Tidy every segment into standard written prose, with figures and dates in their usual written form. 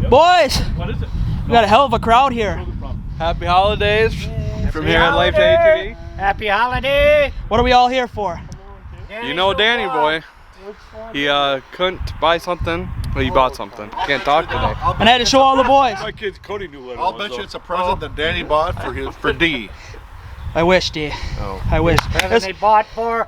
Boys, What is it? we got a hell of a crowd here. Happy holidays from here at life.atv. Happy holiday! What are we all here for? You know Danny boy. He couldn't buy something, but he bought something. Can't talk today. And I had to show all the boys. My kids, Cody knew what it was. I'll bet you it's a present that Danny bought for D. I wish, D. Oh. I wish. Present they bought for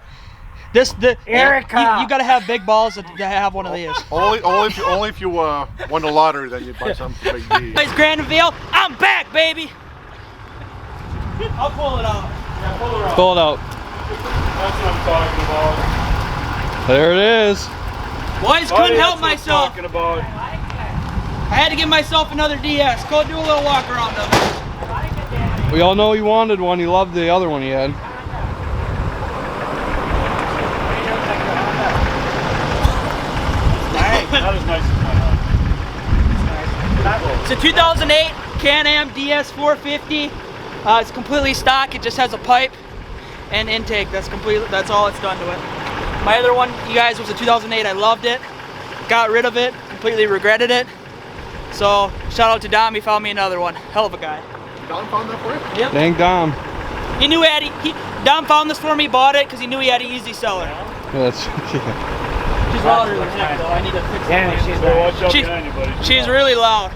Erica. You gotta have big balls to have one of these. Only if you won the lottery, then you'd buy something for Big D. Guys, Grand Reveal, I'm back, baby. I'll pull it out. Yeah, pull it out. Pull it out. That's what I'm talking about. There it is. Boys, couldn't help myself. Talking about. I had to give myself another DS. Go do a little walk around of it. We all know you wanted one. You loved the other one you had. Not as nice as my It's a 2008 Can-Am DS 450. It's completely stock. It just has a pipe and intake. That's all it's done to it. My other one, you guys, was a 2008. I loved it. Got rid of it. Completely regretted it. So shout out to Dom. He found me another one. Hell of a guy. Dom found that for you? Yep. Dang Dom. He knew Dom found this for me. Bought it because he knew he had an easy seller. Yeah, that's, yeah. She's louder than that, though. I need to fix it. Danny, she's So watch out She's- behind you, buddy. She's really loud.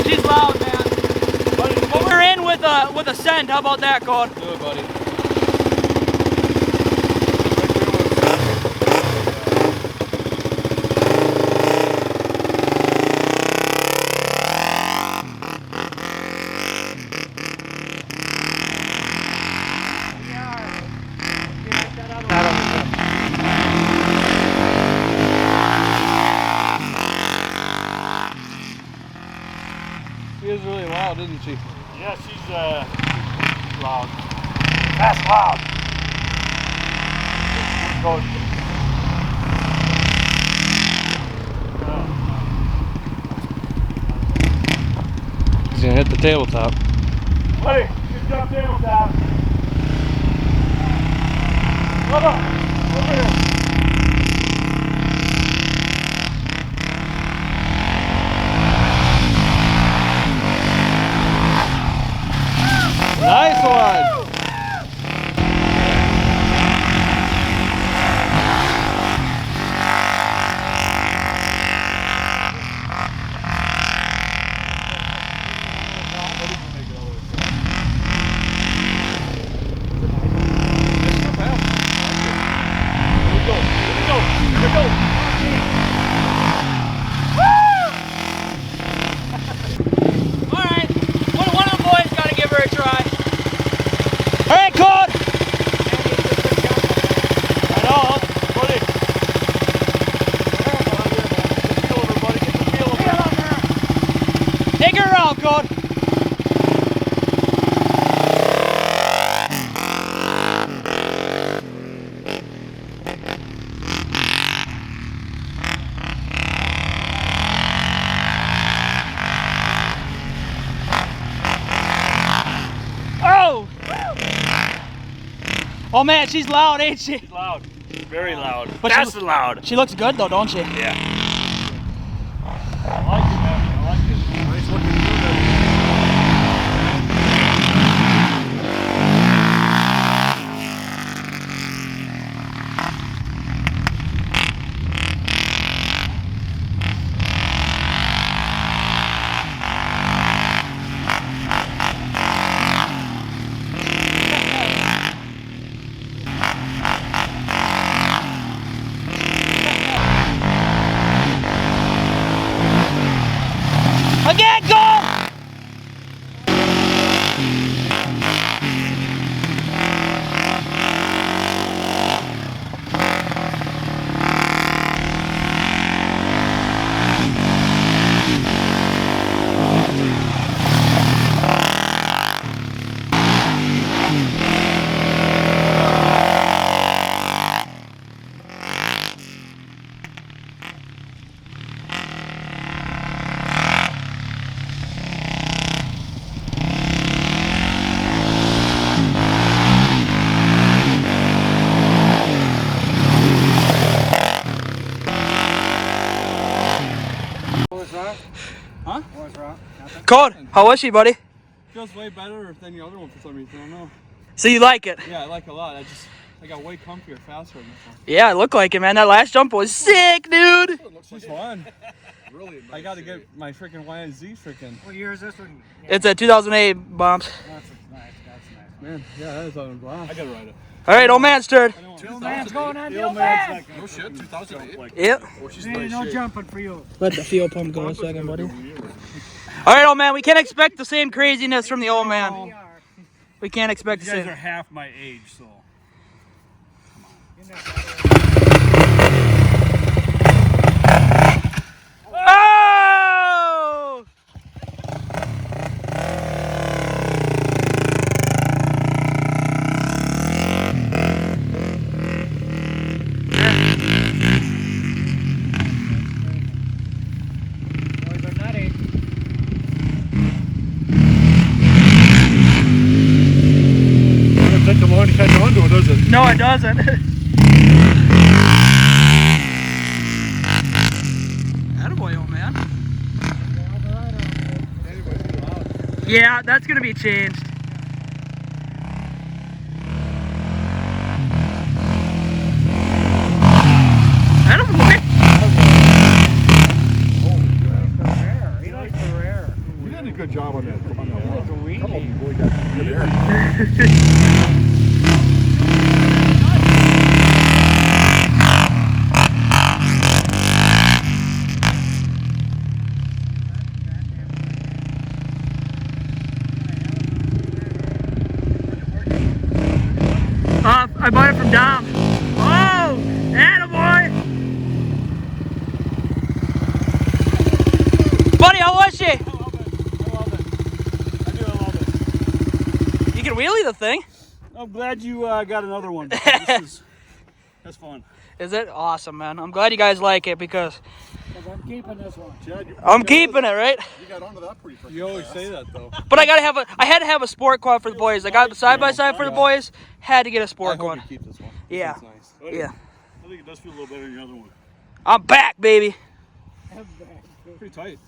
She's loud, man. But we're in with a send. How about that, Code? Do it, buddy. She is really loud, isn't she? Yeah, she's loud. That's loud. He's gonna hit the tabletop. Buddy, good job tabletop. Come on, over here. Nice one! Alright, one of the boys gotta give her a try. Alright, Code! I know, buddy. Take her around, Code. Oh! Oh man, she's loud, ain't she? She's loud. Very loud. But That's she- loud. She looks good though, don't she? Yeah. I like it, man. I like it. Nice looking unit. Cold. How was she, buddy? Feels way better than the other one for some reason. I don't know. So you like it? Yeah, I like it a lot. I got way comfier faster in this one. Yeah, it looked like it, man. That last jump was sick, dude. She's fun. I got to get my freaking Y&Z freaking. What year is this one? It's a 2008 bombs. That's nice. That's nice. Man, yeah, that is on blast. I got to ride it. All right, old man's turn. The old man's going on the old man. No shit, 2008. Yep. Oh, she's There ain't no jumping for you. Let the fuel pump go a second, buddy. All right, old man. We can't expect the same craziness from the old man. We can't expect the You guys are same. half my age, so. Oh! Boys are nutty. Doesn't take them long to catch on to it, does it? No, it doesn't. Attaboy, old man. Yeah, that's gonna be changed. Attaboy. He likes the rare. You did a good job on that. Come on, Come on, boy, got good air. I bought it from Dom. Oh, attaboy. Buddy, how was she? I love it. I do love it. You can wheelie the thing. I'm glad you got another one. That's fun. Is it? Awesome, man. I'm glad you guys like it because I'm keeping this one. Chad, I'm keeping it, right? You got onto that pretty freaking You always fast. say that though. But I had to have a sport quad for the boys. I got the side by side for the boys. Had to get a I sport hope quad. you keep this one. Yeah. This one's nice. Yeah. I think it does feel a little better than the other one. I'm back, baby. Pretty tight.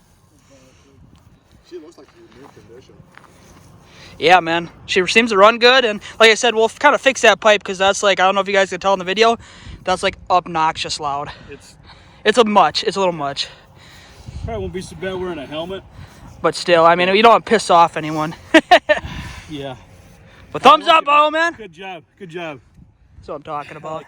She looks like she's in good condition. Yeah, man. She seems to run good, and like I said, we'll kind of fix that pipe because that's like, I don't know if you guys can tell in the video, that's like obnoxious loud. It's a little much. Probably won't be so bad wearing a helmet. But still, I mean, you don't want to piss off anyone. Yeah. But thumbs up, oh man. Good job. Good job. That's what I'm talking about.